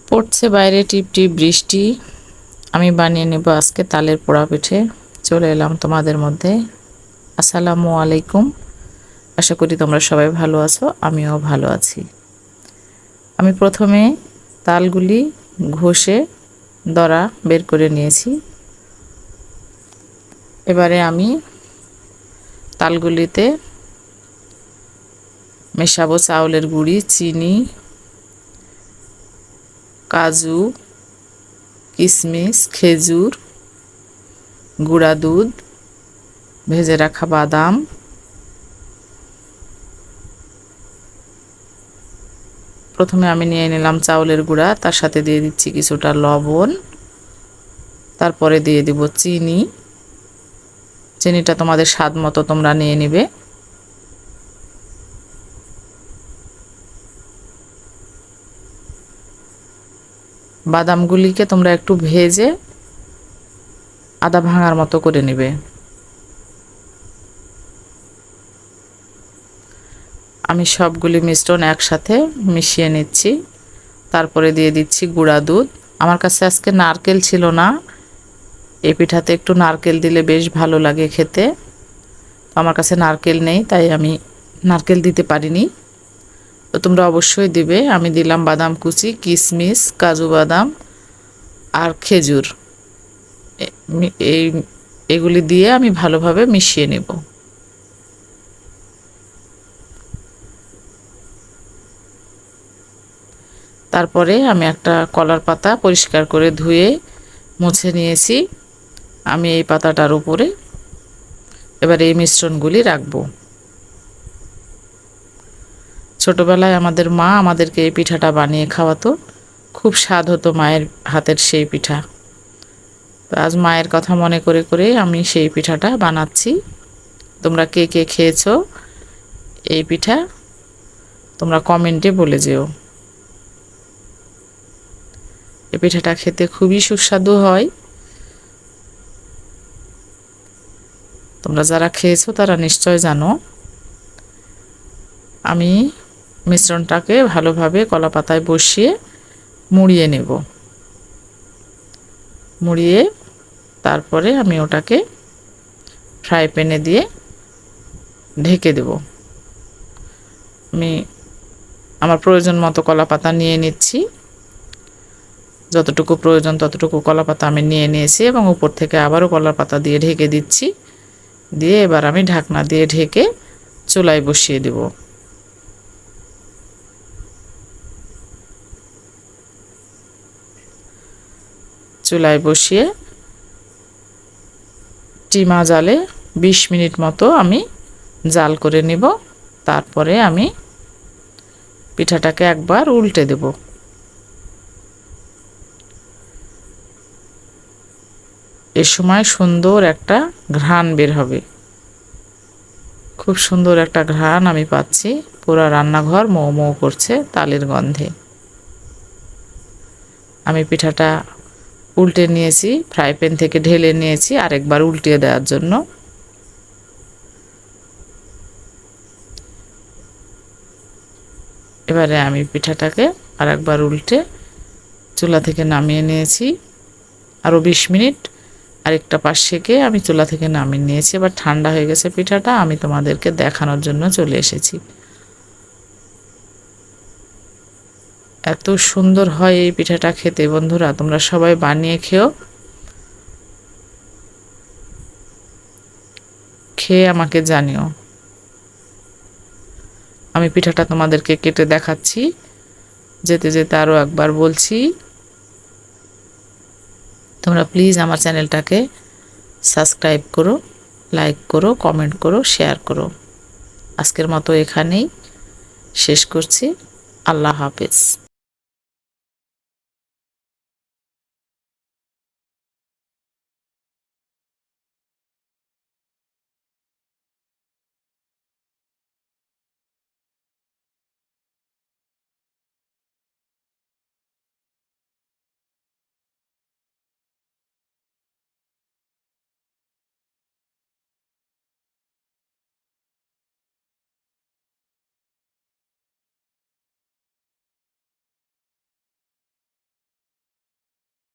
পড়ছে বাইরে টিপ টিপ বৃষ্টি। আমি বানিয়ে নেব আজকে তালের পোড়া পিঠে। চলে এলাম তোমাদের মধ্যে। আসসালামু আলাইকুম। আশা করি তোমরা সবাই ভালো আছো, আমিও ভালো আছি। আমি প্রথমে তালগুলি ঘষে দড়া বের করে নিয়েছি। এবারে আমি তালগুলিতে মেশাবো চাউলের গুঁড়ি, চিনি, কাজু, কিশমিশ, খেজুর, গুঁড়া দুধ, ভেজে রাখা বাদাম, প্রথমে আমি নিয়ে নিলাম চাউলের গুঁড়া, তার সাথে দিয়ে দিচ্ছি কিছুটা লবণ, তারপরে দিয়ে দিব চিনি। চিনিটা তোমাদের স্বাদ মতো তোমরা নিয়ে নিবে। বাদামগুলিকে তোমরা একটু ভেজে আদা ভাঙার মতো করে নেবে। আমি সবগুলি মিশ্রণ একসাথে মিশিয়ে নিচ্ছি। তারপরে দিয়ে দিচ্ছি গুঁড়া দুধ। আমার কাছে আজকে নারকেল ছিল না, এই পিঠাতে একটু নারকেল দিলে বেশ ভালো লাগে খেতে। আমার কাছে নারকেল নেই, তাই আমি নারকেল দিতে পারিনি। তো তোমরা অবশ্যই দিবে। আমি দিলাম বাদাম কুচি, কিশমিশ, কাজু বাদাম আর খেজুর। এই এগুলি দিয়ে আমি ভালোভাবে মিশিয়ে নেব। তারপরে আমি একটা কলার পাতা পরিষ্কার করে ধুয়ে মুছে নিয়েছি। আমি এই পাতাটার উপরে এবার এই মিশ্রণগুলি রাখবো। ছোটবেলায় আমাদের মা আমাদেরকে এই পিঠাটা বানিয়ে খাওয়াতো, খুব স্বাদ হতো মায়ের হাতের সেই পিঠা। তো আজ মায়ের কথা মনে করে করে আমি সেই পিঠাটা বানাচ্ছি। তোমরা কে কে খেয়েছো এই পিঠা তোমরা কমেন্টে বলে যেও। এই পিঠাটা খেতে খুবই সুস্বাদু হয়। তোমরা যারা খেয়েছো তারা নিশ্চয় জানো। আমি মিশ্রণটাকে ভালোভাবে কলা পাতায় বসিয়ে মুড়িয়ে নেব। মুড়িয়ে তারপরে আমি ওটাকে ফ্রাই প্যানে দিয়ে ঢেকে দেব। আমি আমার প্রয়োজন মতো কলা পাতা নিয়ে নিচ্ছি। যতটুকু প্রয়োজন ততটুকু কলা পাতা আমি নিয়ে নিয়েছি এবং উপর থেকে আবারও কলা পাতা দিয়ে ঢেকে দিচ্ছি। দিয়ে এবার আমি ঢাকনা দিয়ে ঢেকে চুলায় বসিয়ে দেব। চুলায় বসিয়ে স্টিমা জালে 20 মিনিট মতো আমি জাল করে নেব। তারপরে আমি পিঠাটাকে একবার উল্টে দেব। এ সময় সুন্দর একটা ঘ্রাণ বের হবে। খুব সুন্দর একটা ঘ্রাণ আমি পাচ্ছি। পুরো রান্নাঘর মৌ মৌ করছে তালের গন্ধে। আমি পিঠাটা উল্টে নিয়েছি, ফ্রাই প্যান থেকে ঢেলে নিয়েছি আরেকবার উল্টিয়ে দেওয়ার জন্য। এবারে আমি পিঠাটাকে আরেকবার উল্টে চুলা থেকে নামিয়ে নিয়েছি। আরও 20 মিনিট আরেকটা পাশ সেঁকে আমি চুলা থেকে নামিয়ে নিয়েছি। এবার ঠান্ডা হয়ে গেছে পিঠাটা, আমি তোমাদেরকে দেখানোর জন্য চলে এসেছি। এত সুন্দর হয় এই পিঠাটা খেতে। বন্ধুরা তোমরা সবাই বানিয়ে খেও, খেয়ে আমাকে জানিও। আমি পিঠাটা তোমাদেরকে কেটে দেখাচ্ছি। যেতে যেতে আরও একবার বলছি, তোমরা প্লিজ আমার চ্যানেলটাকে সাবস্ক্রাইব করো, লাইক করো, কমেন্ট করো, শেয়ার করো। আজকের মতো এখানেই শেষ করছি। আল্লাহ হাফেজ।